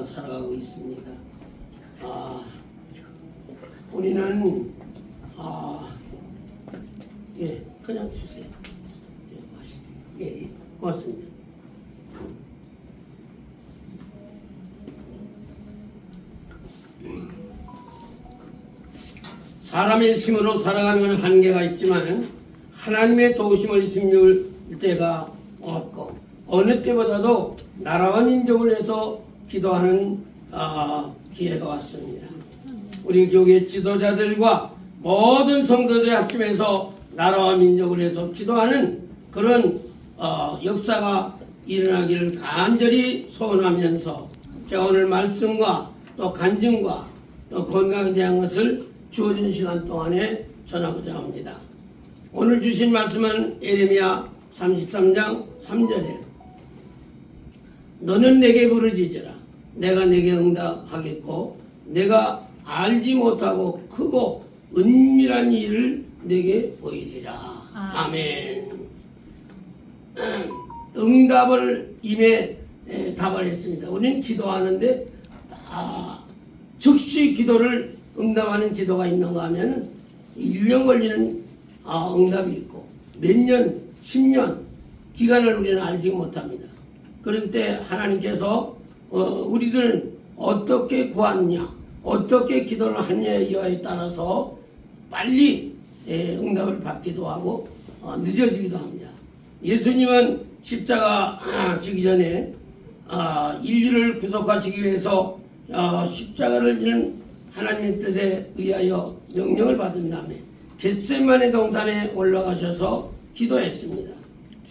살아가고 있습니다. 우리는 예, 그냥 주세요. 예, 맛있게. 예, 고맙습니다. 사람의 힘으로 살아가는 건 한계가 있지만 하나님의 도우심을 힘줄 때가 없고 어느 때보다도 나라와 민족을 위해서 기도하는 기회가 왔습니다. 우리 교회 지도자들과 모든 성도들이 합심해서 나라와 민족을 위해서 기도하는 그런 역사가 일어나기를 간절히 소원하면서 제가 오늘 말씀과 또 간증과 또 건강에 대한 것을 주어진 시간 동안에 전하고자 합니다. 오늘 주신 말씀은 예레미야 33장 3절에 너는 내게 부르짖으라 내가 내게 응답하겠고 내가 알지 못하고 크고 은밀한 일을 내게 보이리라. 아멘. 응답을 임해 답을 했습니다. 우리는 기도하는데 즉시 기도를 응답하는 기도가 있는가 하면 1년 걸리는 응답이 있고 몇 년, 10년 기간을 우리는 알지 못합니다. 그런 때 하나님께서 우리들은 어떻게 구하느냐 어떻게 기도를 하느냐에 따라서 빨리 응답을 받기도 하고 늦어지기도 합니다. 예수님은 십자가 지기 전에 인류를 구속하시기 위해서 십자가를 지는 하나님의 뜻에 의하여 명령을 받은 다음에 겟세마네 동산에 올라가셔서 기도했습니다.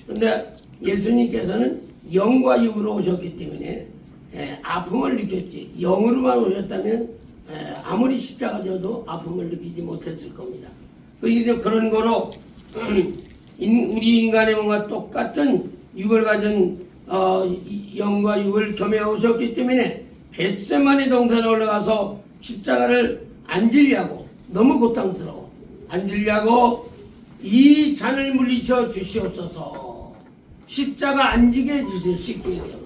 그런데 예수님께서는 영과 육으로 오셨기 때문에 아픔을 느꼈지 영으로만 오셨다면 아무리 십자가 져도 아픔을 느끼지 못했을 겁니다. 그런 거로 우리 인간의 몸과 똑같은 육을 가진 영과 육을 겸해 오셨기 때문에 겟세마네 동산에 올라가서 십자가를 안 지려고 너무 고통스러워 안 지려고 이 잔을 물리쳐 주시옵소서 십자가 안 지게 해주세요. 쉽게 얘기하면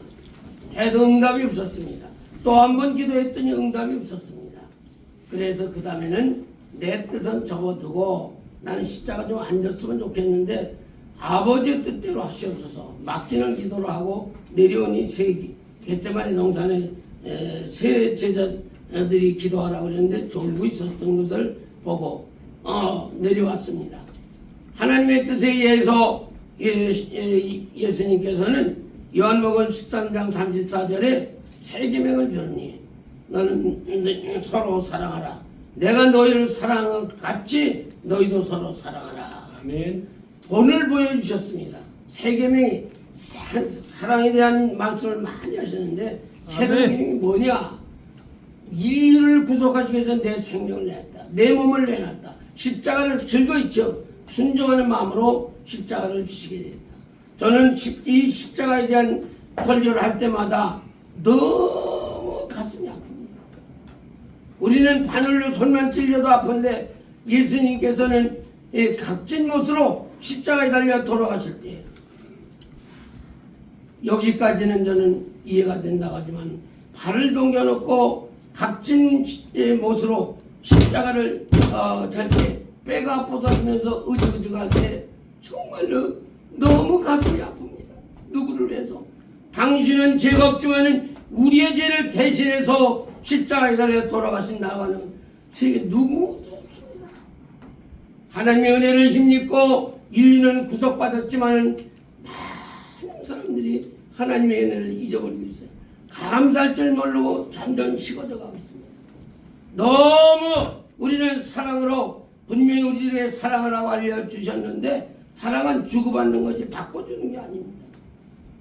해도 응답이 없었습니다. 또 한 번 기도했더니 응답이 없었습니다. 그래서 그 다음에는 내 뜻은 접어두고 나는 십자가 좀 안 졌으면 좋겠는데 아버지의 뜻대로 하시옵소서 맡기는 기도를 하고 내려오니 겟세마네 동산에 세 제자들이 기도하라고 그랬는데 졸고 있었던 것을 보고 내려왔습니다. 하나님의 뜻에 의해서 예수님께서는 요한복음 13장 34절에 세 계명을 주니 너는 서로 사랑하라 내가 너희를 사랑한 것 같이 너희도 서로 사랑하라. 아멘. 본을 보여주셨습니다. 세 계명이 사랑에 대한 말씀을 많이 하셨는데 세 계명이 뭐냐? 인류를 구속하시기 위해서 내 생명을 냈다. 내 몸을 내놨다. 십자가를 즐거이 순종하는 마음으로 십자가를 지시게 됐다. 저는 이 십자가에 대한 설교를 할 때마다 너무 가슴이 아픕니다. 우리는 바늘로 손만 찔려도 아픈데 예수님께서는 각진 못으로 십자가에 달려 돌아가실 때 여기까지는 저는 이해가 된다고 하지만 발을 동겨놓고 각진 못으로 십자가를 잘 때 뼈가 부서지면서 으직으직할 때 정말로 너무 가슴이 아픕니다. 누구를 위해서? 당신은 죄가 없지만은 우리의 죄를 대신해서 십자가에 달려 돌아가신 나와는 세계 누구도 없습니다. 하나님의 은혜를 힘입고 인류는 구속받았지만은 많은 사람들이 하나님의 은혜를 잊어버리고 있어요. 감사할 줄 모르고 점점 식어져 가고 있습니다. 너무 우리는 사랑으로 분명히 우리들의 사랑이라고 알려주셨는데 사랑은 주고받는 것이 바꿔주는 게 아닙니다.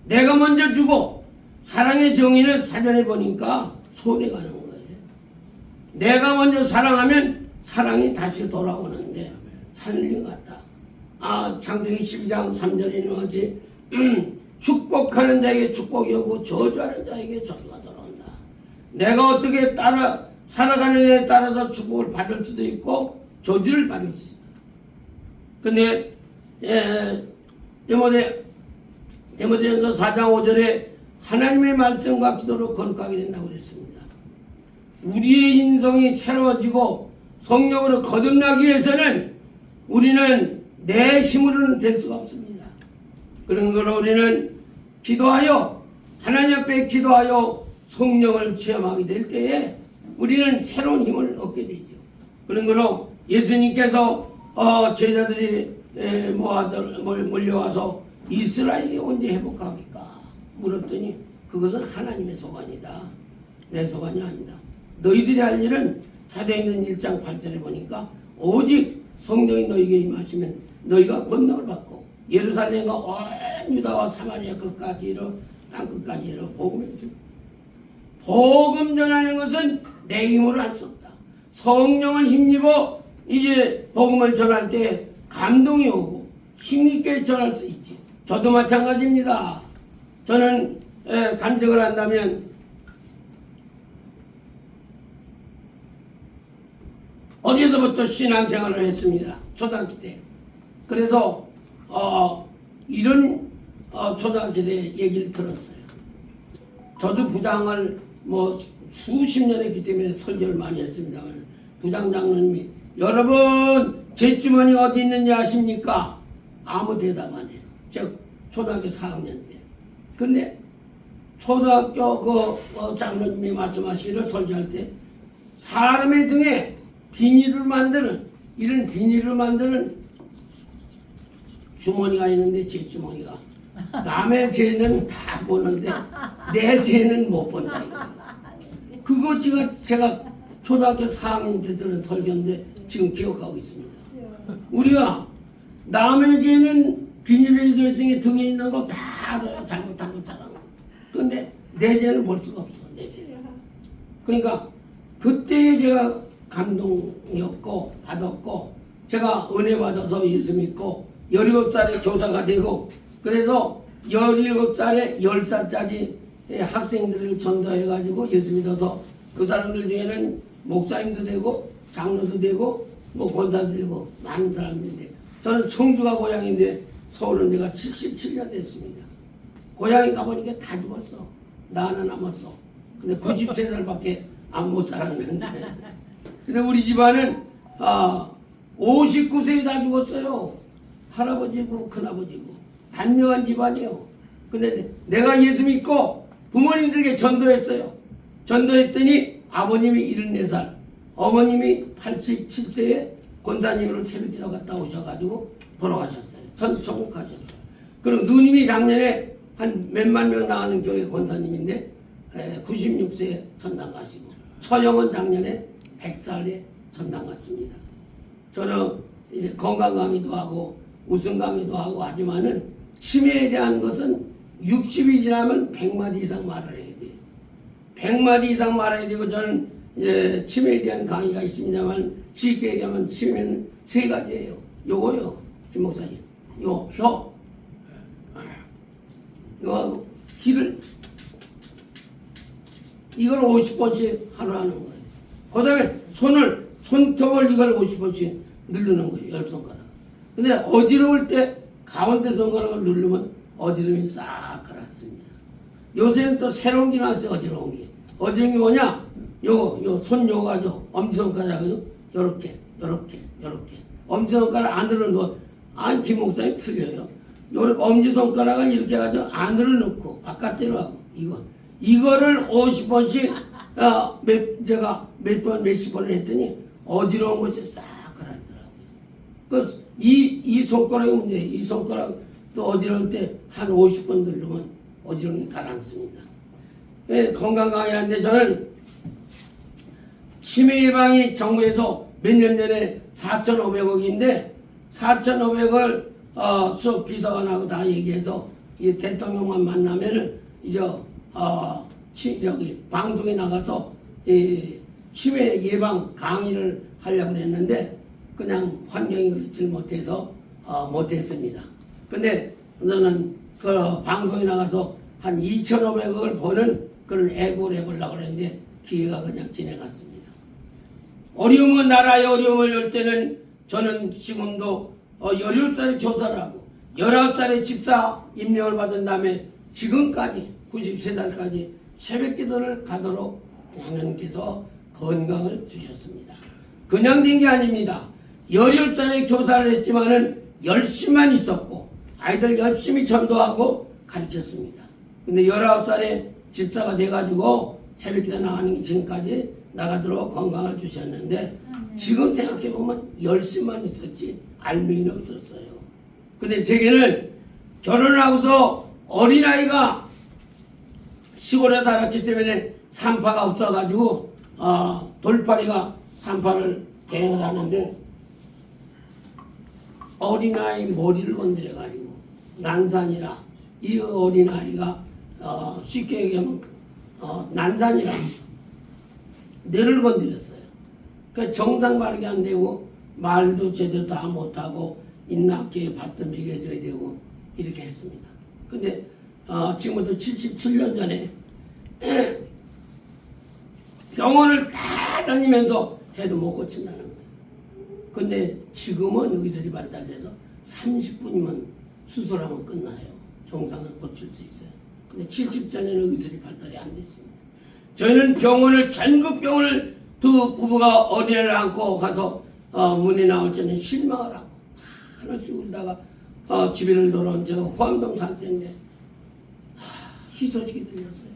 내가 먼저 주고 사랑의 정의를 사전에 보니까 손해 가는 거예요. 내가 먼저 사랑하면 사랑이 다시 돌아오는데 산을린 것 같다. 창세기 12장 3절에 나오지 축복하는 자에게 축복이 오고 저주하는 자에게 저주가 돌아온다. 내가 어떻게 살아가느냐에 따라서 축복을 받을 수도 있고 저주를 받을 수 있다. 근데 디모데전서 4장 5절에 하나님의 말씀과 기도로 거룩하게 된다고 그랬습니다. 우리의 인성이 새로워지고 성령으로 거듭나기 위해서는 우리는 내 힘으로는 될 수가 없습니다. 그런 걸로 우리는 기도하여 하나님 앞에 기도하여 성령을 체험하게 될 때에 우리는 새로운 힘을 얻게 되죠. 그런 걸로 예수님께서 제자들이 몰려와서 이스라엘이 언제 회복합니까? 물었더니 그것은 하나님의 소관이다. 내 소관이 아니다. 너희들이 할 일은 사도행전 1장 8절에 보니까 오직 성령이 너희에게 임하시면 너희가 권능을 받고 예루살렘과 온 유다와 사마리아 끝까지 이르러 땅 끝까지 이르러 복음을 전하라. 복음 전하는 것은 내 힘으로 할 수 없다. 성령을 힘입어 이제 복음을 전할 때 감동이 오고 힘있게 전할 수 있지. 저도 마찬가지입니다. 저는 간증을 한다면 어디서부터 신앙생활을 했습니다. 초등학교 때. 그래서 이런 초등학교 때 얘기를 들었어요. 저도 부장을 수십 년 했기 때문에 설교를 많이 했습니다만 부장 장로님이 여러분 제 주머니 어디 있는지 아십니까? 아무 대답 안 해요. 제가 초등학교 4학년 때. 근데 초등학교 장로님이 말씀하시기를 설교할 때 사람의 등에 비닐을 만드는 이런 비닐을 만드는 주머니가 있는데 제 주머니가 남의 죄는 다 보는데 내 죄는 못 본다 이거예요. 그거 지금 제가 초등학교 4학년 때 들은 설교인데 지금 기억하고 있습니다. 우리가 남의 죄는 비닐에 들어있으니 등에 있는 거 다 잘못한 거 잘한 거. 그런데 내 죄는 볼 수가 없어. 내 죄. 그러니까 그때 제가 감동이었고 받았고 제가 은혜 받아서 예수 믿고 17살에 교사가 되고 그래서 17살에 10살짜리 학생들을 전도해가지고 예수 믿어서 그 사람들 중에는 목사님도 되고 장로도 되고 권사도 되고 많은 사람들인데 저는 청주가 고향인데 서울은 내가 77년 됐습니다. 고향에 가보니까 다 죽었어. 나 하나 남았어. 근데 93살밖에 안 못 살았는데 근데 우리 집안은 59세에 다 죽었어요. 할아버지고 큰아버지고 단명한 집안이에요. 근데 내가 예수 믿고 부모님들에게 전도했어요. 전도했더니 아버님이 74살 어머님이 87세에 권사님으로 새벽기도 갔다 오셔가지고 돌아가셨어요. 천국 가셨어요. 그리고 누님이 작년에 한 몇만 명 나가는 교회 권사님인데 96세에 천당 가시고 처형은 작년에 100살에 천당 갔습니다. 저는 이제 건강 강의도 하고 우승 강의도 하고 하지만은 치매에 대한 것은 60이 지나면 100마디 이상 말을 해야 돼요. 100마디 이상 말해야 되고 저는 이제 치매에 대한 강의가 있습니다만 쉽게 얘기하면 치매는 세 가지예요. 요거요, 김 목사님. 요 혀, 이거하고 귀를 이걸 50번씩 하루 하는 거예요. 그 다음에 손톱을 이걸 50번씩 누르는 거예요. 10손가락. 근데 어지러울 때 가운데 손가락을 누르면 어지러움이 싹 가라앉습니다. 요새는 또 새로운 게 나왔어요. 어지러운 게. 어지러운 게 뭐냐? 손 요가죠. 엄지손가락을 요렇게. 엄지손가락 안으로 넣어. 아니, 김 목사님 틀려요. 요렇게 엄지손가락을 이렇게 해가지고 안으로 넣고 바깥으로 하고 이거를 50번씩 제가 몇십 번을 했더니 어지러운 것이 싹 가라앉더라고요. 이 손가락이 문제예요. 이 손가락 또 어지러울 때 한 50번 누르면 어지러운 게 가라앉습니다. 건강 강의하는데 저는 치매 예방이 정부에서 몇 년 전에 4,500억인데 4,500을 수석 비서관하고 다 얘기해서 이 대통령만 만나면은 이제 방송에 나가서 치매 예방 강의를 하려고 했는데 그냥 환경이 그렇지 못해서 못했습니다. 근데 저는 그 방송에 나가서 한 2,500억을 버는 그런 애고를 해보려고 했는데 기회가 그냥 지나갔습니다. 어려움은 나라의 어려움을 열 때는 저는 지금도 17살에 조사를 하고 19살에 집사 임명을 받은 다음에 지금까지 93살까지 새벽기도를 가도록 하나님께서 건강을 주셨습니다. 그냥 된 게 아닙니다. 17살에 교사를 했지만은 열심만 있었고 아이들 열심히 전도하고 가르쳤습니다. 근데 19살에 집사가 돼가지고 새벽기도 나가는 게 지금까지 나가도록 건강을 주셨는데 지금 생각해보면 열심만 있었지 알맹이는 없었어요. 근데 제게는 결혼을 하고서 어린아이가 시골에 살았기 때문에 산파가 없어가지고 돌팔이가 산파를 대응을 하는데 어린아이 머리를 건드려가지고 난산이라 이 어린아이가 쉽게 얘기하면 난산이라 뇌를 건드렸어요. 그 정상 발음이 안 되고 말도 제대로 다 못하고 인나학교에 밥도 먹여줘야 되고 이렇게 했습니다. 근데 지금부터 77년 전에 병원을 다 다니면서 해도 못 고친다는 거예요. 근데 지금은 의술이 발달돼서 30분이면 수술하면 끝나요. 정상을 고칠 수 있어요. 근데 70전에는 의술이 발달이 안 됐습니다. 저희는 병원을 전국 병원을 두 부부가 어린애를 안고 가서 문이 나올 때는 실망을 하고 하나씩 울다가 집에를 돌아온 저 후암동 살 때인데 희소식이 들렸어요.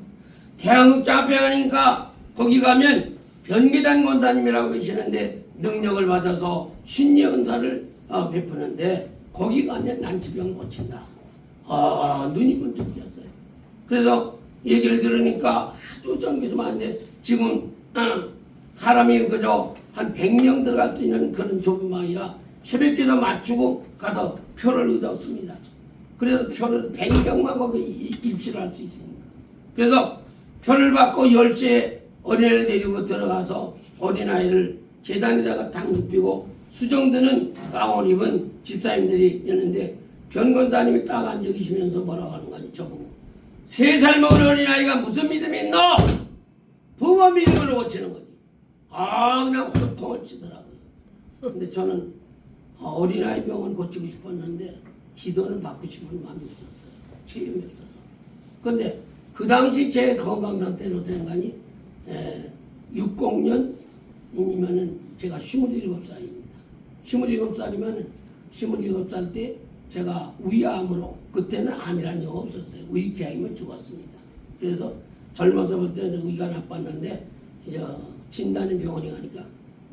대한국 자폐아니까 거기 가면 변기단 권사님이라고 계시는데 능력을 받아서 신의 은사를 베푸는데 거기 가면 난치병 고친다. 눈이 번쩍 띄었어요. 그래서 얘기를 들으니까 하도 전기서만 하는데 지금 사람이 그저 한 100명 들어갈 수 있는 그런 좁은 방이라 새벽기도 맞추고 가서 표를 얻었습니다. 그래서 표를 100명만 거기 입실을 할 수 있으니까. 그래서 표를 받고 10시에 어린애를 데리고 들어가서 어린아이를 계단에다가 딱 눕히고 수정드는 가운 입은 집사님들이 있는데 변권사님이 딱 앉아 계시면서 뭐라고 하는 거니 저보고 3살 먹은 어린아이가 무슨 믿음이 있노? 부모 믿음으로 고치는 거지. 그냥 호통을 치더라고요. 근데 저는 어린아이 병원 고치고 싶었는데 기도는 받고 싶은 마음이 없었어요. 체험이 없어서. 근데 그 당시 제 건강 상태는 어땠는가니 60년이면은 제가 27살입니다. 27살이면은 27살 때 제가 위암으로 그때는 암이라는 게 없었어요. 위궤양이면 죽었습니다. 그래서 젊어서 볼 때는 위가 나빴는데 이제 진단의 병원에 가니까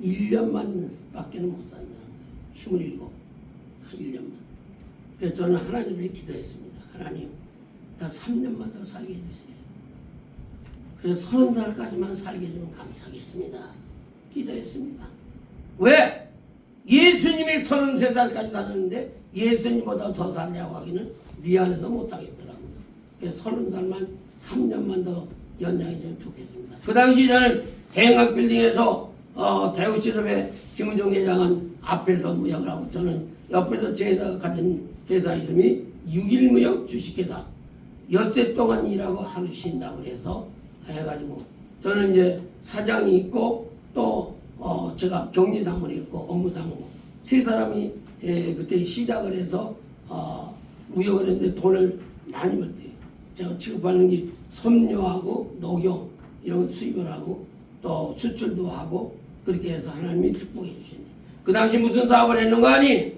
1년만 밖에는 못 산다는 거예요. 27, 한 1년만. 그래서 저는 하나님께 기도했습니다. 하나님, 나 3년만 더 살게 해주세요. 그래서 30살까지만 살게 해주면 감사하겠습니다. 기도했습니다. 왜? 예수님이 33살까지 살았는데 예수님보다 더 살려고 하기는 미안해서 못하겠더라고요. 그래서 30살만 3년만 더 연장해주면 좋겠습니다. 그 당시 저는 대형학 빌딩에서 대우실업의 김은종 회장은 앞에서 무역을 하고 저는 옆에서 제 회사 같은 회사 이름이 6.1무역 주식회사 엿새 동안 일하고 하루 쉰다고 그래서 해가지고 저는 이제 사장이 있고 또 제가 경리사무이 있고 업무사무 세 사람이 그때 시작을 해서 무역을 했는데 돈을 많이 벌대요. 제가 취급하는 게 섬유하고 녹용 이런 거 수입을 하고 또 수출도 하고 그렇게 해서 하나님이 축복해 주시네. 그 당시 무슨 사업을 했는가 하니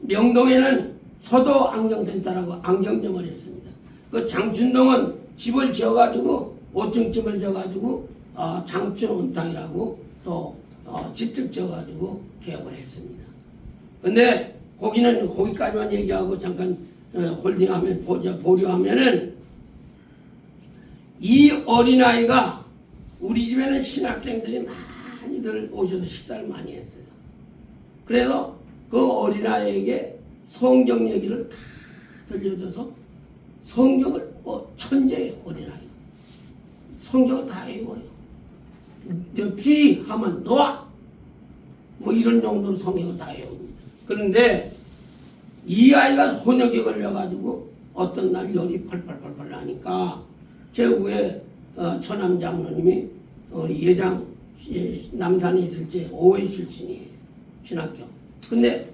명동에는 서도 안경센터라고 안경점을 했습니다. 그 장춘동은 집을 지어가지고 5층 집을 지어가지고 장춘 온탕이라고 또 집을 지어가지고 개업을 했습니다. 근데 거기까지만 얘기하고 잠깐 홀딩하면 보류하면은 이 어린아이가 우리 집에는 신학생들이 많이들 오셔서 식사를 많이 했어요. 그래서 그 어린아이에게 성경 얘기를 다 들려줘서 성경을 천재예요. 어린아이가 성경을 다 외워요. 비 하면 놓아 뭐 이런 정도로 성경을 다 외웁니다. 그런데 이 아이가 혼역에 걸려가지고 어떤 날 열이 펄펄펄펄 나니까 제 위에 천암 장로님이 우리 예장 남산에 있을 때 오해 출신이에요. 신학교. 근데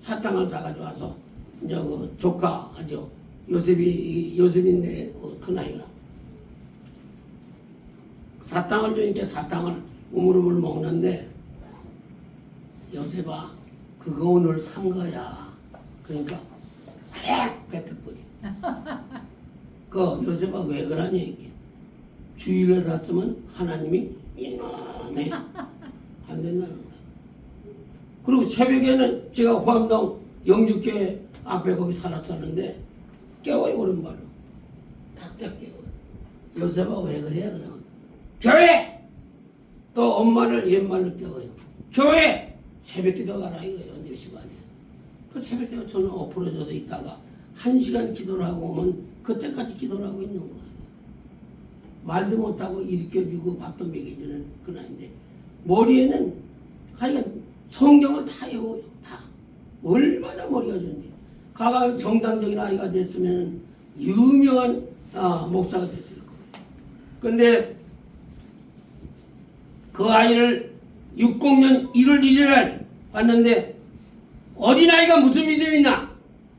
사탕을 사가지고 와서 이제 그 조카 아주 요셉인데 큰아이가 사탕을 주니까 사탕을 우물우물 먹는데 요셉아 그거 오늘 산 거야. 그러니까 뱉어버려. 그 요셉아 왜 그러냐 이게. 주일에 샀으면 하나님이 이놈에 안 된다는 거야. 그리고 새벽에는 제가 호암동 영주교회 앞에 거기 살았었는데 깨워요 오른발로. 탁탁 깨워요. 요셉아 왜 그래 그러면 교회! 또 엄마를 옛말로 깨워요. 교회! 새벽 기도 가라 이거예요. 4시 반에. 그 새벽 기도 저는 엎어져서 있다가 1시간 기도를 하고 오면 그때까지 기도를 하고 있는 거예요. 말도 못하고 일으켜주고 밥도 먹여주는 그런 아이인데 머리에는 하여간 성경을 다 외워요. 다. 얼마나 머리가 좋은지. 가가 정당적인 아이가 됐으면 유명한 목사가 됐을 거예요. 근데 그 아이를 60년 1월 1일 날 봤는데 어린아이가 무슨 믿음이 있나?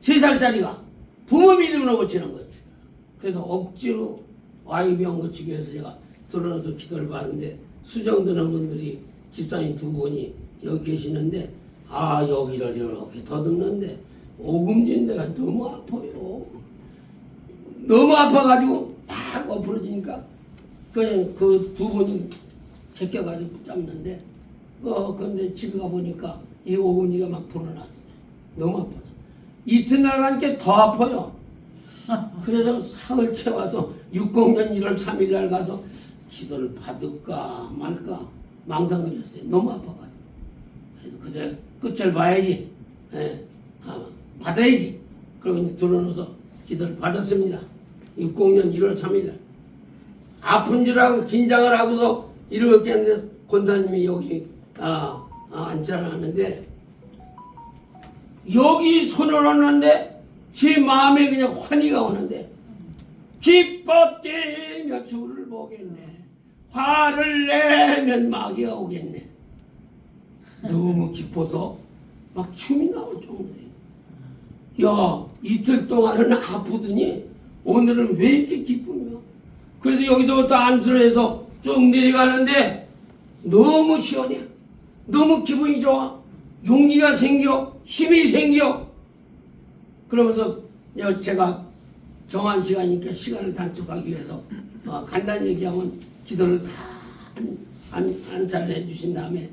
3살짜리가 부모 믿음으로 고치는 거죠. 그래서 억지로 아이병 고치기 위해서 제가 들어서 기도를 받는데 수정드는 분들이 집사님 2분이 여기 계시는데 여기를 이렇게 더듬는데 오금진 데가 너무 아파요. 너무 아파가지고 막 엎어지니까 그냥 그 2분이 제껴가지고 붙잡는데 근데 집에 가보니까 이 오금니가 막 불어났어요. 너무 아파서 이튿날 가니까 더 아파요. 그래서 사흘 채워서 60년 1월 3일 날 가서 기도를 받을까 말까 망상거렸어요. 너무 아파가지고. 그래서 그대 끝을 봐야지. 받아야지. 그리고 이제 들어놓아서 기도를 받았습니다. 60년 1월 3일 날. 아픈 줄 알고 긴장을 하고서 이렇게 했는데 권사님이 여기 앉아놨는데 여기 손을 얹는데 제 마음에 그냥 환희가 오는데 기뻐 뛰며 주를 보겠네. 화를 내면 마귀가 오겠네. 너무 기뻐서 막 춤이 나올 정도예요. 야, 이틀 동안은 아프더니 오늘은 왜 이렇게 기쁘냐. 그래서 여기서부터 안수를 해서 쭉 내려가는데 너무 시원해. 너무 기분이 좋아. 용기가 생겨. 힘이 생겨. 그러면서 제가 정한 시간이니까 시간을 단축하기 위해서 간단히 얘기하면 기도를 다 안차를 해주신 다음에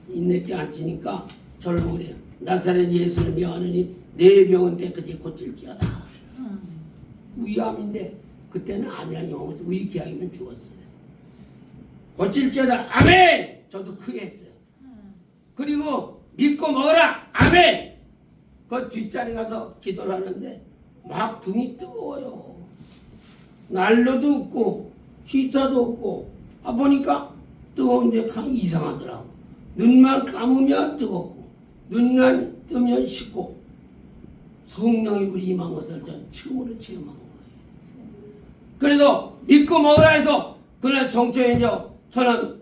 인내께 앉히니까 저를 보래요. 나사렛 예수를 명하느니 내 병은 깨끗이 고칠지어다. 위암인데 그때는 암이라는 용어로 위궤양이면 죽었어요. 고칠지어다. 아멘. 저도 크게 했어요. 그리고 믿고 먹어라. 아멘. 그 뒷자리 가서 기도를 하는데 막 등이 뜨거워요. 난로도 없고 히터도 없고 보니까 뜨거운데 이상하더라고. 눈만 감으면 뜨겁고 눈만 뜨면 식고 성령의 불이 임한 것을 전 처음으로 체험한 거예요. 그래서 믿고 먹으라 해서 그날 정초에 이제 저는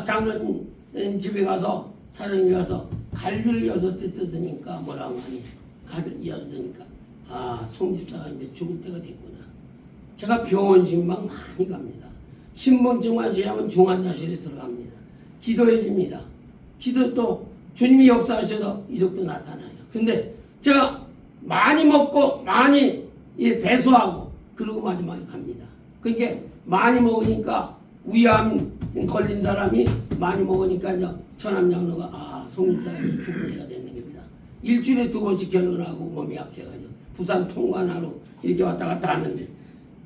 장로님 집에 가서 사장님이 가서 갈비를 6대 뜯으니까 뭐라고 하니 갈비를 6대니까 송 집사가 이제 죽을 때가 됐구나. 제가 병원 신방 많이 갑니다. 신분증만 제하면 중환자실에 들어갑니다. 기도해 줍니다. 기도 또 주님이 역사하셔서 이적도 나타나요. 근데 제가 많이 먹고 많이 배수하고 그러고 마지막에 갑니다. 그러니까 많이 먹으니까 위암 걸린 사람이 많이 먹으니까 이제 천암장로가 송집사가 죽을 때가 됐는 겁니다. 일주일에 2번씩 결혼하고 몸이 약해가지고 부산 통관하러 이렇게 왔다 갔다 하는데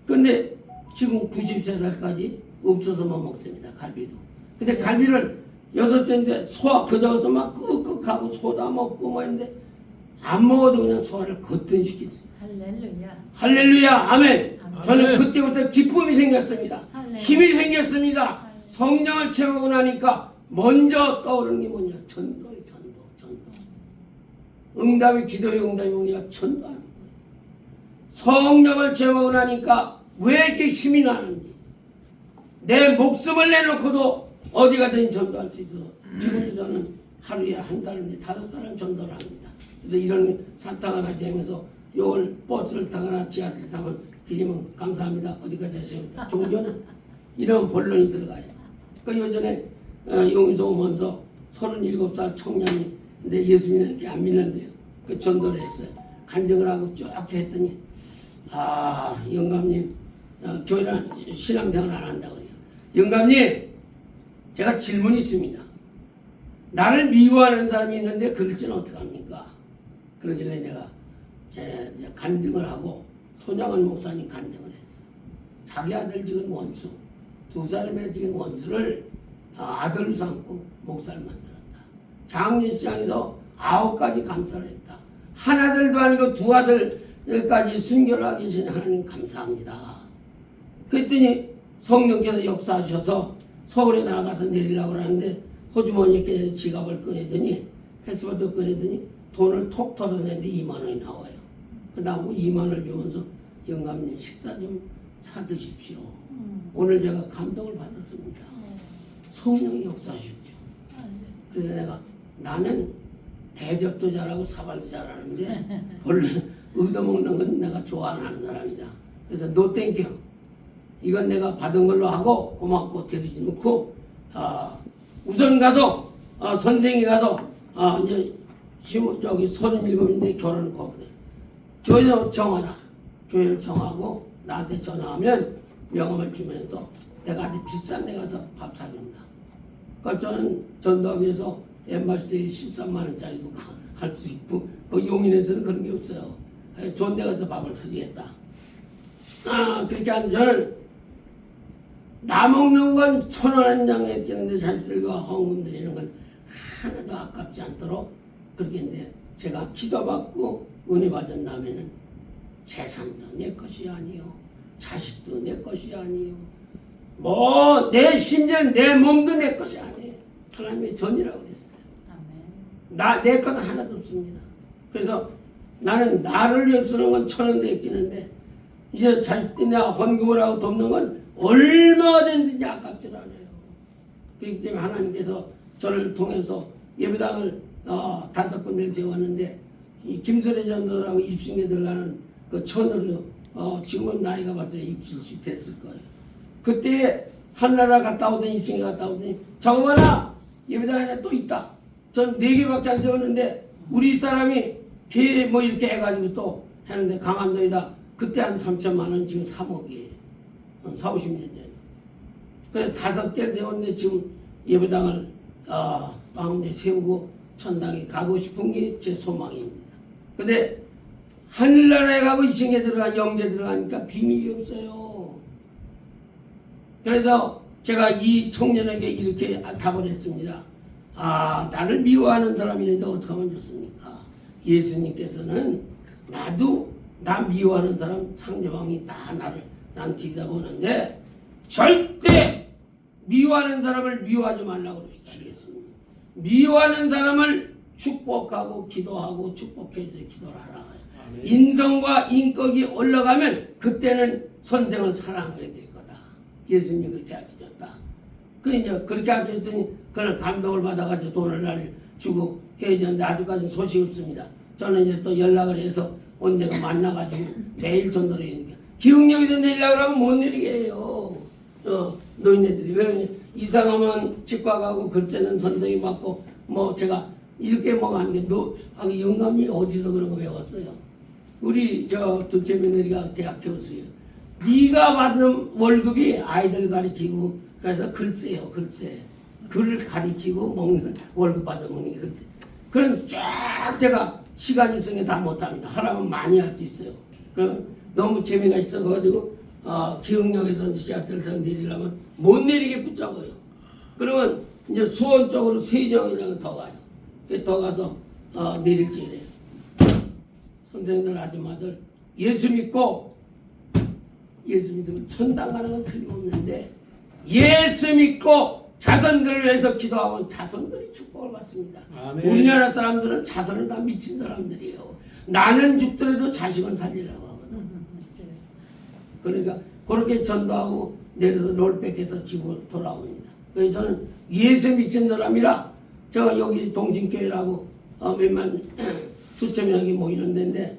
근데 지금 93살까지 없어서 못 먹습니다. 갈비도. 근데 갈비를 6대인데 소화 그저것도 막 끄끄하고 소다 먹고 뭐 했는데 안 먹어도 그냥 소화를 거뜬시켰어요. 할렐루야. 할렐루야. 아멘. 아멘. 저는 그때부터 기쁨이 생겼습니다. 할렐루야. 힘이 생겼습니다. 할렐루야. 성령을 채우고 나니까 먼저 떠오르는 게 뭐냐. 전도예요. 전도. 응답이 기도의 응답이 뭐냐. 전도하는 거예요. 성령을 채우고 나니까 왜 이렇게 힘이 나는지 내 목숨을 내놓고도 어디 가든지 전도할 수 있어서 지금도 저는 하루에 한 달에 5사람 전도를 합니다. 그래서 이런 사탕을 가지면서 요걸 버스를 타거나 지하철 타면 드리면 감사합니다. 어디까지 하십니까? 종교는 이런 본론이 들어가요. 그 예전에 용인서 오면서 37살 청년이 근데 예수님에게 안 믿는데요. 그 전도를 했어요. 간증을 하고 쭉 했더니 영감님 교회는 신앙생활 안 한다고 그래요. 영감님 제가 질문이 있습니다. 나를 미워하는 사람이 있는데 그럴지는 어떡합니까? 그러길래 내가 간증을 하고 손양은 목사님 간증을 했어. 자기 아들 지금 원수 2사람의 지금 원수를 아들로 삼고 목사를 만들었다. 장례식장에서 9가지 감사를 했다. 한 아들도 아니고 2아들까지 순교를 하기 전에 하나님 감사합니다. 그랬더니 성령께서 역사하셔서 서울에 나가서 내리려고 하는데 호주머니께 지갑을 꺼내더니 패스포트 꺼내더니 돈을 톡 털어내는데 2만 원이 나와요. 그다음에 2만 원을 주면서 영감님 식사 좀 사드십시오. 오늘 제가 감동을 받았습니다. 성령이 역사하셨죠. 그래서 내가 나는 대접도 잘하고 사발도 잘하는데 원래 얻어먹는 건 내가 좋아하는 사람이다. 그래서 노 땡큐. 이건 내가 받은 걸로 하고 고맙고 데리지 놓고 우선 가서 선생이 가서 이제 저기 37인데 결혼을 거거든. 교회를 정하라. 교회를 정하고 나한테 전화하면 명함을 주면서 내가 아주 비싼 데 가서 밥 사준다. 그러니까 저는 전도하기에서 엠바시에 13만 원짜리도 할 수 있고 그 용인에서는 그런 게 없어요. 좋은 데 가서 밥을 사주겠다. 그렇게 한 저는 나 먹는 건 1,000원 한 장에 했겠는데 자식들과 헌금 드리는 건 하나도 아깝지 않도록 그렇게 했는데 제가 기도받고 은혜 받은 다음에는 재산도 내 것이 아니요 자식도 내 것이 아니요 뭐 내 심지어 내 몸도 내 것이 아니에요. 하나님의 전이라고 그랬어요. 내 건 하나도 없습니다. 그래서 나는 나를 위해 쓰는 건 1,000원도 아끼는데 이제 자식들이나 헌금을 하고 돕는 건 얼마든지 아깝지 않아요. 그렇기 때문에 하나님께서 저를 통해서 예배당을 5군데를 세웠는데 이 김선혜 전도라고 입신에 들어가는 그 천으로 지금은 나이가 벌써 60, 70 됐을 거예요. 그때 한나라 갔다 오더니 입신에 갔다 오더니 정원아 예배당 안에 또 있다. 전 4개밖에 안 세웠는데 우리 사람이 개 뭐 이렇게 해가지고 또 했는데 강한도에다 그때 한 3천만 원 지금 3억이에요. 한 4, 50년 전에. 그래 5개를 세웠는데 지금 예배당을 가운데 세우고 천당에 가고 싶은 게 제 소망입니다. 근데 하늘나라에 가고 2층에 들어가 영계 들어가니까 비밀이 없어요. 그래서 제가 이 청년에게 이렇게 답을 했습니다. 나를 미워하는 사람이 있는데 어떻게 하면 좋습니까? 예수님께서는 나도 나 미워하는 사람 상대방이 다 난 뒤져보는데 절대 미워하는 사람을 미워하지 말라고 그러시다. 예수님. 미워하는 사람을 축복하고 기도하고 축복해서 기도를 하라. 인성과 인격이 올라가면 그때는 선생을 사랑하게 될 거다. 예수님이 그렇게 알려줬다. 이제 그렇게 알려줬더니 그날 감동을 받아가지고 돈을 날 주고 해줬는데 아직까지 소식이 없습니다. 저는 이제 또 연락을 해서 언제가 만나가지고 매일 전도를 해니까 기흥역에서 내리려고 하면 못 내리게 해요. 노인네들이 왜 이상하면 치과 가고 글쎄는 선생님 받고 뭐 제가 이렇게 뭐 하는 게 영감이 어디서 그런 거 배웠어요? 우리 둘째 며느리가 대학 교수예요. 네가 받는 월급이 아이들 가리키고 그래서 글쎄요 글쎄 글을 가리키고 먹는 월급 받으면 이게 글쎄 그런 쫙 제가 시간 일정에 다 못합니다. 하라면 많이 할 수 있어요. 그럼 너무 재미가 있어가지고 기흥역에서 지하철에서 내리려면 못 내리게 붙잡아요. 그러면 이제 수원 쪽으로 세정이랑 더 가요. 더 가서 내릴지 이래요. 선생님들 아줌마들 예수 믿고 예수 믿으면 천당 가는 건 틀림없는데 예수 믿고 자손들을 위해서 기도하면 자손들이 축복을 받습니다. 아멘. 우리나라 사람들은 자손은 다 미친 사람들이에요. 나는 죽더라도 자식은 살리려고 하거든. 그러니까 그렇게 전도하고 내려서 롤백해서 집으로 돌아옵니다. 그래서 저는 예수 미친 사람이라 제가 여기 동진교회라고 몇만 수천 명이 모이는 데인데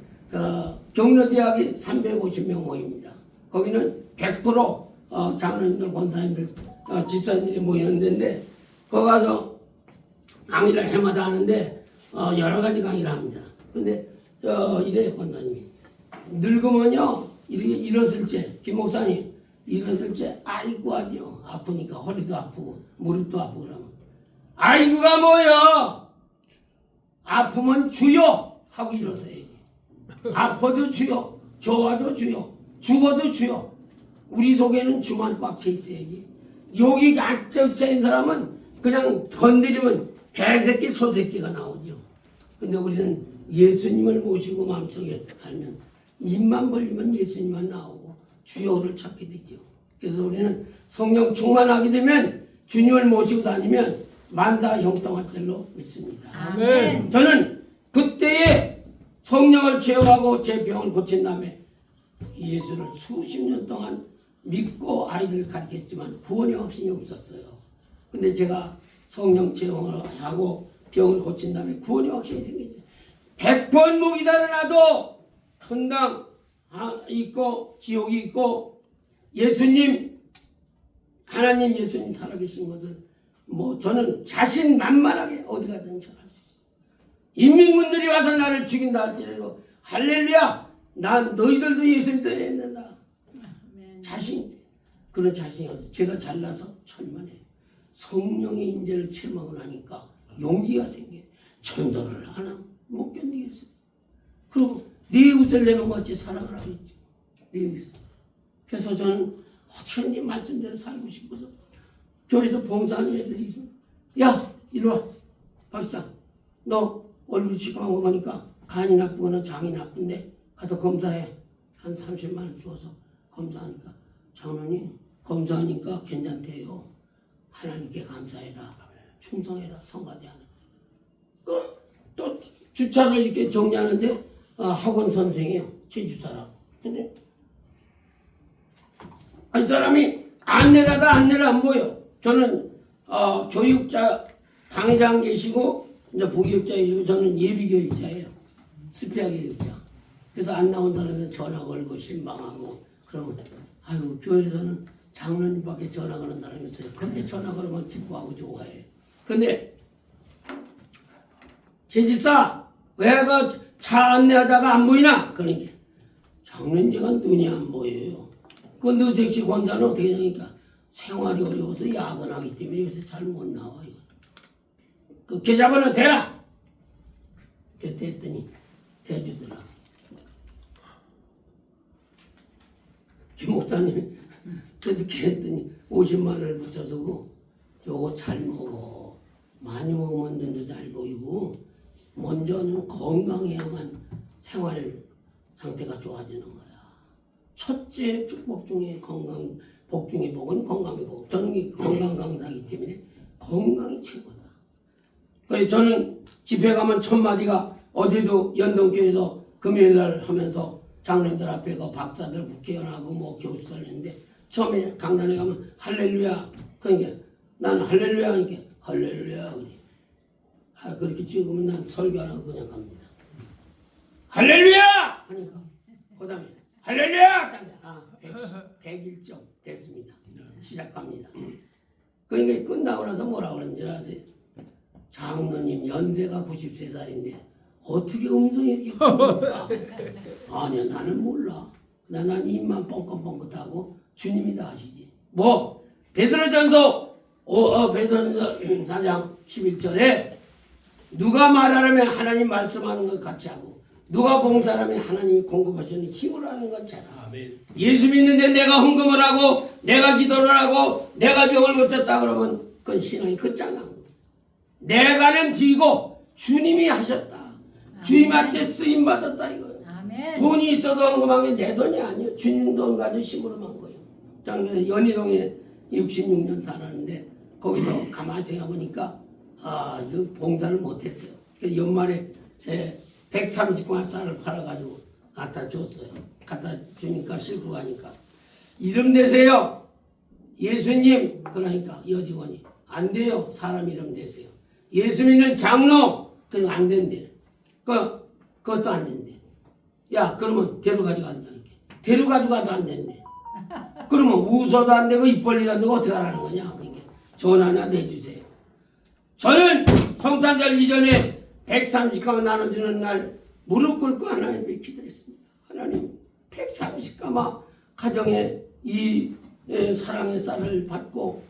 경로대학이 350명 모입니다. 거기는 100% 장로님들, 권사님들, 집사님들이 모이는 데인데 거기 가서 강의를 해마다 하는데 여러 가지 강의를 합니다. 근데 이래요, 권사님이. 늙으면요, 이렇게 일었을 때, 김 목사님, 일었을 때, 아이고 하죠. 아프니까 허리도 아프고, 무릎도 아프고 그러면. 아이고가 뭐야? 아프면 주여! 하고 일어서야지. 아파도 주여, 좋아도 주여, 죽어도 주여. 우리 속에는 주만 꽉 차 있어야지. 여기 가짜인 사람은 그냥 건드리면 개새끼, 소새끼가 나오죠. 근데 우리는 예수님을 모시고 마음속에 알면 입만 벌리면 예수님만 나오고 주여를 찾게 되죠. 그래서 우리는 성령 충만하게 되면 주님을 모시고 다니면 만사 형통할 줄로 믿습니다. 아멘. 저는 그때에 성령을 체험하고 제 병을 고친 다음에 예수를 수십 년 동안 믿고 아이들을 가르쳤지만 구원의 확신이 없었어요. 근데 제가 성령 체험을 하고 병을 고친 다음에 구원의 확신이 생겼어요. 100번 목이 달아나도 천당 있고 지옥이 있고 예수님, 하나님 예수님 살아계신 것을 저는 자신만만하게 어디 가든 전할 수 있어요. 인민군들이 와서 나를 죽인다 할지라도 할렐루야, 난 너희들도 예수님 때문에 했는다. 자신, 그런 자신이 어디. 제가 잘나서 천만에 성령의 인재를 체험하고 나니까 용기가 생겨. 전도를 하나 못 견디겠어요. 그리고 네 이웃을 내 몸같이 사랑을 하고 있죠. 네 이웃을. 그래서 저는 어떻게 말씀대로 살고 싶어서 교회에서 봉사하는 애들이 있어. 야, 이리 와. 박사, 너 얼굴 시커먼 거 보니까 간이 나쁘거나 장이 나쁜데 가서 검사해. 한 30만 원 주어서 검사하니까 장로님 검사하니까 괜찮대요. 하나님께 감사해라. 충성해라. 성가대 하는. 또 주차를 이렇게 정리하는데 학원 선생이에요. 제주사라고. 근데 이 사람이 안내라다 안내를 안 보여. 저는 교육자 강의장 계시고 이제 부교육자 계시고 저는 예비교육자예요. 스피아 교육자. 그래서 안 나온 사람은 전화 걸고 신방하고 그러면 아유 교회에서는 장로님밖에 전화 거는 사람이 있어요. 그렇게 전화 걸으면 기뻐하고 좋아해. 근데 제 집사 왜 그 차 안내하다가 안 보이나? 그러니까 장로님 제가 눈이 안 보여요. 그 너섹시 권사는 어떻게 되니까 생활이 어려워서 야근하기 때문에 여기서 잘 못 나와요. 그 계좌번호 대라. 그랬더니 됐더니 대주더라. 김 목사님이 그래서 했더니 50만 원을 붙여주고 요거 잘 먹어. 많이 먹으면 눈도 잘 보이고 먼저는 건강해야만 생활 상태가 좋아지는 거야. 첫째 축복 중에 건강, 복 중에 복은 건강이 복. 저는 건강 강사이기 때문에 건강이 최고다. 그래서 저는 집회 가면 첫 마디가 어제도 연동교회에서 금요일날 하면서 장로님들 앞에 그 박사들 국회의원하고 뭐 교수들 했는데 처음에 강단에 가면 할렐루야. 그러니까 나는 할렐루야 하니까 할렐루야. 그렇게 찍으면 난 설교 안 하고 그냥 갑니다. 할렐루야! 하니까 그 다음에 할렐루야! 101점 됐습니다. 시작합니다. 그러니까 끝나고 나서 뭐라고 그러는지 아세요? 장로님 연세가 93살인데 어떻게 음성이 이렇게 큽니까? 아니야 나는 몰라. 난 입만 뻥긋뻥긋하고 주님이 다 아시지. 베드로전서 4장 11절에 누가 말하려면 하나님 말씀하는 것 같이 하고 누가 봉사하면 하나님이 공급하시는 힘을 하는 것처럼 예수 믿는데 내가 헌금을 하고 내가 기도를 하고 내가 병을 고쳤다 그러면 그건 신앙이 끝장난 거예요. 내가는 뒤고 주님이 하셨다. 주님한테 쓰임받았다 이거예요. 아멘. 돈이 있어도 헌금한 게 내 돈이 아니에요. 주님 돈 가지고 심으러만 거예요. 저는 연희동에 66년 살았는데 거기서 가만히 생각해보니까 이거 봉사를 못했어요. 그래서 연말에 130만 쌀을 팔아가지고 갖다 줬어요. 갖다 주니까 싣고 가니까 이름 대세요. 예수님 그러니까 여직원이 안 돼요. 사람 이름 대세요. 예수 믿는 장로 그거 안 된대. 그것도 안 된대. 야 그러면 데려가지고 간다니까. 데려가지고 가도 안 된대. 그러면 웃어도 안 되고 입 벌리도 안 되고 어떻게 하라는 거냐. 그러니까 전화나 내주세요. 저는 성탄절 이전에 130가마 나눠주는 날 무릎 꿇고 하나님께 기도했습니다. 하나님 130가마 가정에 이 사랑의 쌀을 받고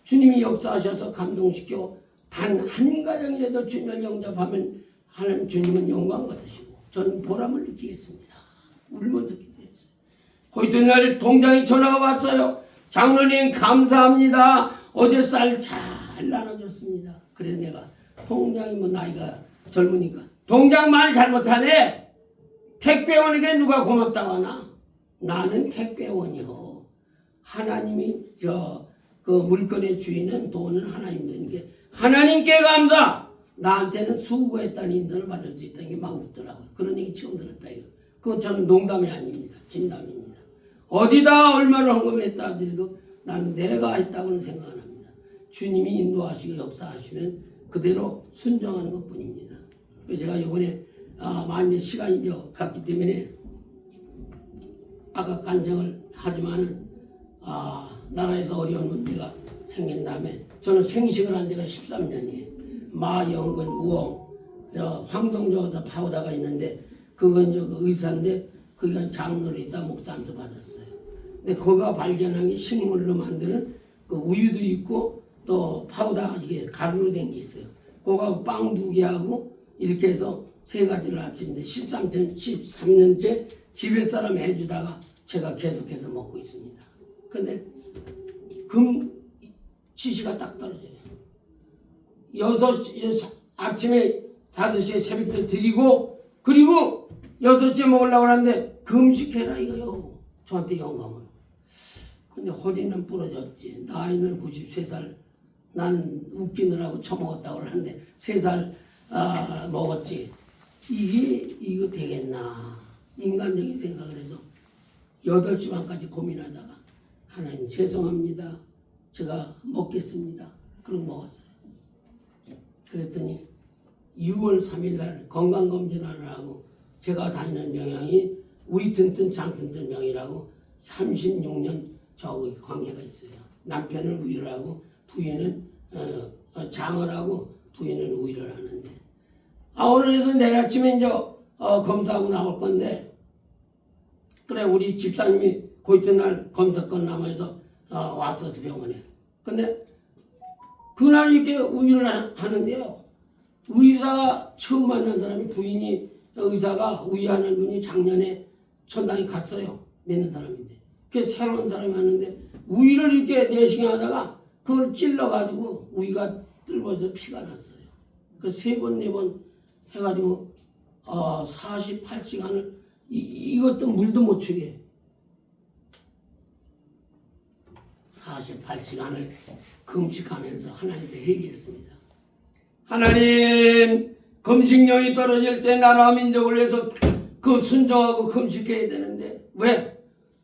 주님이 역사하셔서 감동시켜 단 한 가정이라도 주님을 영접하면 하나님 주님은 영광 받으시고 저는 보람을 느끼겠습니다. 울면서 기도했어요. 그 이튿날 동장에 전화가 왔어요. 장로님 감사합니다. 어제 쌀 잘 나눠줬습니다. 그래서 내가 동장이 뭐 나이가 젊으니까 동장 말 잘못하네. 택배원에게 누가 고맙다고 하나? 나는 택배원이요. 하나님이 그 물건의 주인은 돈은 하나님 되니까 하나님께 감사. 나한테는 수고했다는 인정을 받을 수 있다는 게 막 웃더라고요. 그런 얘기 처음 들었다 이거. 그건 저는 농담이 아닙니다. 진담입니다. 어디다 얼마를 헌금했다 하더라도 나는 내가 했다고는 생각 안 합니다. 주님이 인도하시고 역사하시면 그대로 순종하는 것뿐입니다. 그래서 제가 이번에 많이 시간이 갔기 때문에 아까 간증을 하지만은 나라에서 어려운 문제가 생긴 다음에 저는 생식을 한 지가 13년이에요. 마영근 우엉 황성조에서 파우다가 있는데 그건 그 의사인데 그게 장로로 있다 목사 안수 받았어요. 근데 그가 발견한 게 식물로 만드는 그 우유도 있고 또 파우다 이게 가루로 된 게 있어요. 그거 빵 2개 하고 이렇게 해서 3가지를 아침인데 13년째 집에 사람 해주다가 제가 계속해서 먹고 있습니다. 근데 지시가 딱 떨어져요. 6시 아침에 5시에 새벽에 드리고 그리고 6시에 먹으려고 하는데 금식해라 이거요. 저한테 영감으로. 근데 허리는 부러졌지. 나이는 93살. 나는 웃기느라고 처먹었다고 하는데 3살 먹었지. 이거 되겠나. 인간적인 생각을 해서 8시 반까지 고민하다가 하나님 죄송합니다. 제가 먹겠습니다. 그럼 먹었어요. 그랬더니 6월 3일 날 건강검진을 하고 제가 다니는 병양이 우리 튼튼 장 튼튼 병이라고 36년 저하고 관계가 있어요. 남편은 우위를 하고 부인은 장을 하고 부인은 우위를 하는데 오늘에서 내일 아침에 이제 검사하고 나올 건데 그래 우리 집사님이 그 이튿날 검사권 남아서 왔었어 병원에. 근데 그날 이렇게 우위를 하는데요. 의사 처음 만난 사람이 부인이 의사가 우위하는 분이 작년에 천당에 갔어요. 믿는 사람인데. 그래서 새로운 사람이 왔는데 우위를 이렇게 내시경 하다가 그걸 찔러가지고 우위가 뚫어서 피가 났어요. 그 3번 4번 해가지고 48시간을 이것도 물도 못 추게 48시간을 금식하면서 하나님께 회개했습니다. 하나님 금식령이 떨어질 때 나라와 민족을 위해서 그 순종하고 금식해야 되는데 왜?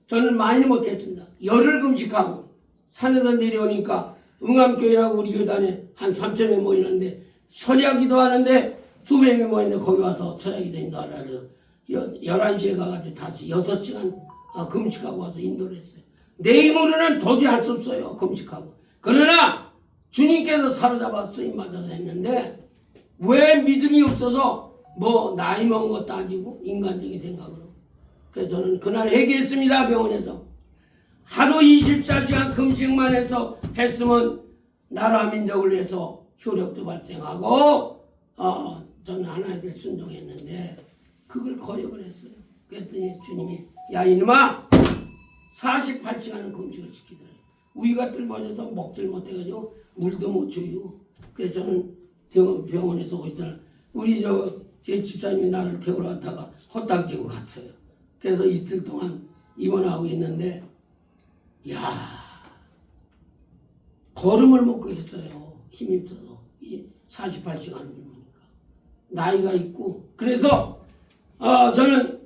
저는 많이 못했습니다. 열흘 금식하고 산에서 내려오니까 응암교회라고 우리 교단에 한 3,000명 모이는데 철야기도 하는데 200명이 모이는데 거기 와서 철야기도 인도하라고 11시에 가가지고 다시 6시간 금식하고 와서 인도를 했어요. 내 힘으로는 도저히 할 수 없어요. 금식하고. 그러나 주님께서 사로잡아 쓰임 받아서 했는데 왜 믿음이 없어서 뭐 나이 먹은 거 따지고 인간적인 생각으로. 그래서 저는 그날 회개했습니다. 병원에서. 하루 24시간 금식만 해서 했으면 나라 민족을 위해서 효력도 발생하고 저는 하나님께 순종했는데 그걸 거역을 했어요. 그랬더니 주님이 야 이놈아 48시간을 금식을 시키더래요. 우리가 뜰맞아서 먹질 못해가지고 물도 못 줘요. 그래서 저는 병원에서 오있잖아. 우리 제 집사님이 나를 태우러 갔다가 헛당지고 갔어요. 그래서 이틀 동안 입원하고 있는데 야 걸음을 못 걷겠어요. 힘이 없어서 이 48시간을 굶으니까 나이가 있고 그래서 저는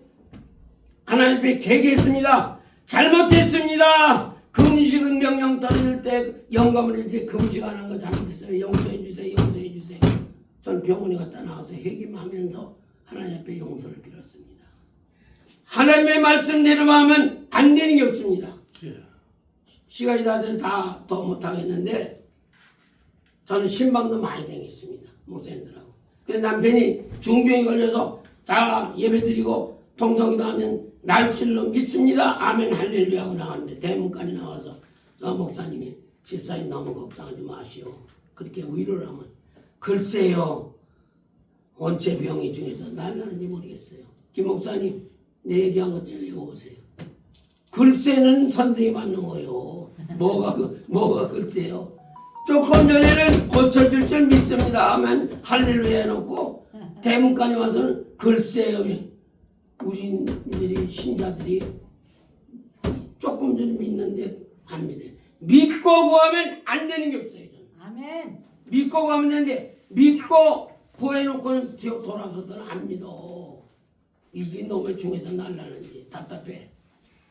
하나님께 회개했습니다. 잘못했습니다. 금식은 명령 떨어질 때 영감을 이제 금식 안 한 거 잘못했어요. 용서해 주세요. 용서해 주세요. 저는 병원에 갔다 나와서 회개하면서 하나님 앞에 용서를 빌었습니다. 하나님의 말씀대로만 하면 안 되는 게 없습니다. 시간이 다 돼서 다 더 못하겠는데 저는 신방도 많이 다녔습니다. 목사님들하고. 그래서 남편이 중병이 걸려서 다 예배드리고 통성기도 하면 날줄로 믿습니다. 아멘 할렐루야 하고 나왔는데 대문까지 나와서 저 목사님이 집사님 너무 걱정하지 마시오. 그렇게 위로를 하면 글쎄요. 원체 병이 중에서 날라는지 모르겠어요. 김 목사님 내 얘기한 것 좀 외워오세요. 글쎄는 선생이 맞는 거요. 뭐가 글쎄요. 조금 전에는 고쳐질 줄 믿습니다. 아멘 할렐루야 해놓고 대문까지 와서는 글쎄요. 우리들이 신자들이 조금 전 믿는데 안 믿어요. 믿고 구하면 안 되는 게 없어요. 저는. 아멘. 믿고 구하면 되는데 믿고 구해놓고는 뒤로 돌아서서는 안 믿어. 이게 너무 중에서 날라는지 답답해.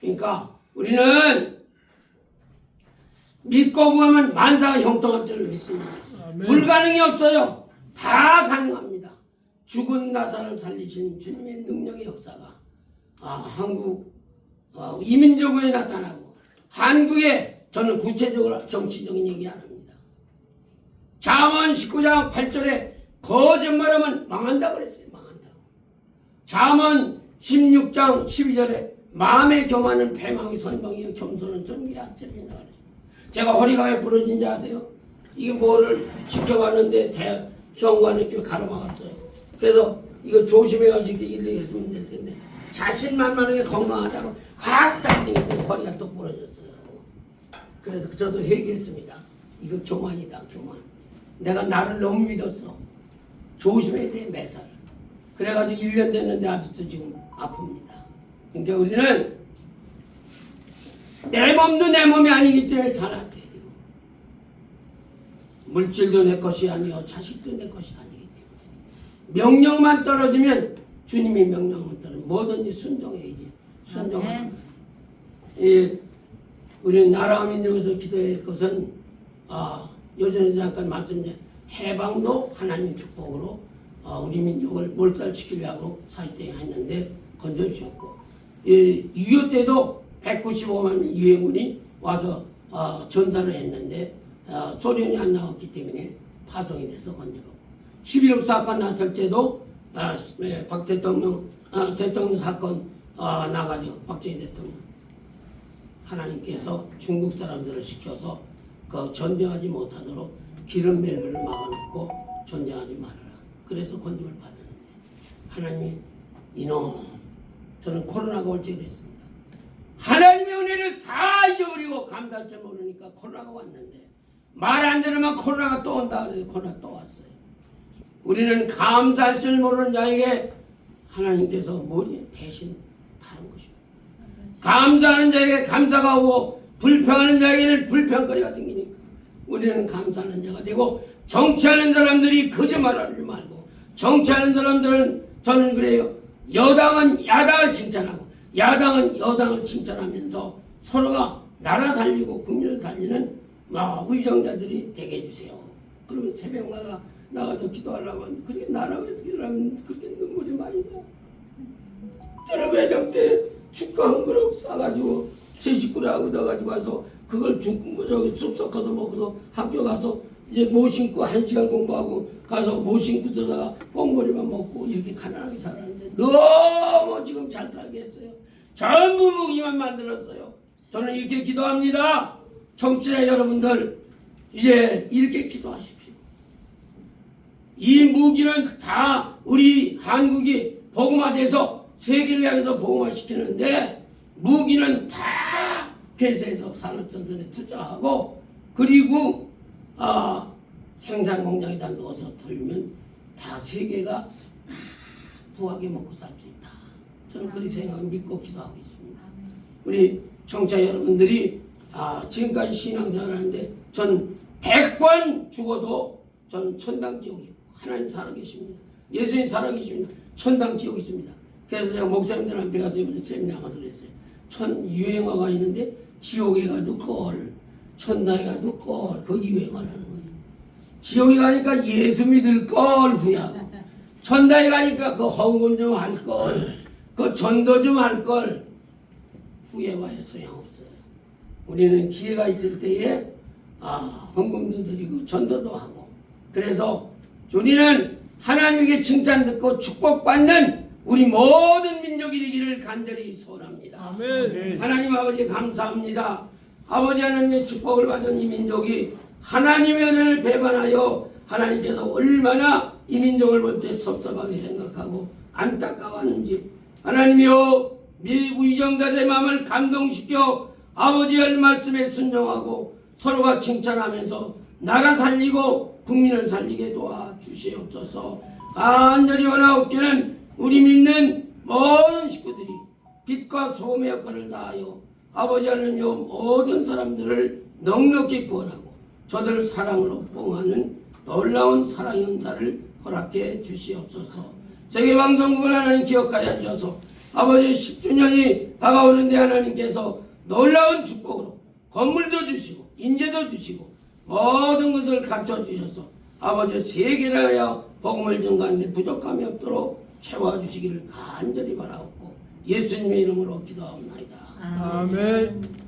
그러니까 우리는 믿고 구하면 만사가 형통할 줄을 믿습니다. 아멘. 불가능이 없어요. 다 가능합니다. 죽은 나사를 살리신 주님의 능력의 역사가 한국 이민족에 나타나고 한국에 저는 구체적으로 정치적인 얘기 안 합니다. 잠언 19장 8절에 거짓말하면 망한다고 그랬어요. 망한다고. 잠언 16장 12절에 마음의 교만은 패망이 선방이요 겸손은 존귀의 앞제비나 그랬습니다. 제가 허리가 왜 부러진지 아세요? 이게 뭐를 지켜봤는데 현관을 이렇게 가로막았어요. 그래서 이거 조심해가지고 이렇게 일일이 했으면 될 텐데 자신만만하게 건강하다고 확 잡더니 허리가 또 부러졌어요. 그래서 저도 회개했습니다. 이거 교만이다, 교만. 내가 나를 너무 믿었어. 조심해야 돼, 매살. 그래가지고 1년 됐는데 아직도 지금 아픕니다. 그러니까 우리는 내 몸도 내 몸이 아니기 때문에 잘안 돼요. 물질도 내 것이 아니요 자식도 내 것이 아니기 때문에 명령만 떨어지면 주님이 명령만 떨어지면 뭐든지 순종해야지. 순종하는 거예요. 우리는 나라와 민족에서 기도해야 할 것은 요전에 잠깐 말씀드린 해방도 하나님 축복으로 우리 민족을 몰살시키려고 사실대에 했는데 건져주셨고 6.25 때도 195만 명 유해군이 와서 전사를 했는데 소련이 안 나왔기 때문에 파송이 돼서 건져갔고 11.6 사건 났을 때도 박 대통령 대통령 사건 나가지고 박정희 대통령 하나님께서 중국 사람들을 시켜서 그 전쟁하지 못하도록 기름 멜로를 막아놓고 전쟁하지 말아라. 그래서 건짐을 받았는데 하나님이 이놈 저는 코로나가 올 줄 그랬습니다. 하나님의 은혜를 다 잊어버리고 감사할 줄 모르니까 코로나가 왔는데 말 안 들으면 코로나가 또 온다 그래서 코로나 또 왔어요. 우리는 감사할 줄 모르는 자에게 하나님께서 뭐지 대신 다른 것입니다. 감사하는 자에게 감사가 오고 불평하는 자에게는 불평거리가 생기니까 우리는 감사하는 자가 되고 정치하는 사람들이 거짓말하지 말고 정치하는 사람들은 저는 그래요. 여당은 야당을 칭찬하고 야당은 여당을 칭찬하면서 서로가 나라 살리고 국민을 살리는 의정자들이 되게 해주세요. 그러면 새벽마다 나가서 기도하려고 하면 그렇게 나라에서 기도하면 그렇게 눈물이 많이 나. 저는 외정 때 축구 한 그릇 싸가지고 제 식구들하고 넣어가지고 와서 그걸 쑥 섞어서 먹어서 학교 가서 이제 못 신고 1시간 공부하고 가서 못 신고 들어다가 꽁보리만 먹고 이렇게 가난하게 살았는데 너무 지금 잘 살게 했어요. 전부 무기만 만들었어요. 저는 이렇게 기도합니다. 청취자 여러분들 이제 이렇게 기도하십시오. 이 무기는 다 우리 한국이 복음화돼서 세계를 향해서 복음화시키는데 무기는 다 폐쇄해서 산업전선에 투자하고 그리고 생산 공장에다 넣어서 돌면 다 세계가 부하게 먹고 살 수 있다. 저는 그렇게 생각 믿고 기도하고 있습니다. 우리 청취자 여러분들이 지금까지 신앙생활 하는데 전 100번 죽어도 저는 천당 지옥이 있고 하나님 살아계십니다. 예수님 살아계십니다. 천당 지옥이 있습니다. 그래서 제가 목사님들한테 가서 이번에 세미나 가서 그랬어요. 유행어가 있는데 지옥에 가도 꼴, 천당에 가도 꼴, 그 유행어라는 거예요. 지옥에 가니까 예수 믿을 걸 후회하고 천당에 가니까 그 헌금 좀 할 걸 그 전도 좀 할 걸 후회와에 소용없어요. 우리는 기회가 있을 때에 헌금도 드리고 전도도 하고, 그래서 우리는 하나님에게 칭찬 듣고 축복받는 우리 모든 민족이 되기를 간절히 소원합니다. 아멘. 하나님 아버지 감사합니다. 아버지 하나님의 축복을 받은 이 민족이 하나님의 은혜를 배반하여 하나님께서 얼마나 이 민족을 볼 때 섭섭하게 생각하고 안타까워하는지, 하나님이여 미의정자의 마음을 감동시켜 아버지의 말씀에 순종하고 서로가 칭찬하면서 나라 살리고 국민을 살리게 도와주시옵소서. 간절히 원하옵기는 우리 믿는 모든 식구들이 빛과 소금의 역할을 다하여 아버지 하나님여 모든 사람들을 넉넉히 구원하고 저들을 사랑으로 포옹하는 놀라운 사랑의 은사를 허락해 주시옵소서. 세계방송국을 하나님 기억하여 주셔서 아버지 10주년이 다가오는데 하나님께서 놀라운 축복으로 건물도 주시고 인재도 주시고 모든 것을 갖춰주셔서 아버지 세계를 하여 복음을 증가하는데 부족함이 없도록 채워주시기를 간절히 바라옵고 예수님의 이름으로 기도하옵나이다. 아멘.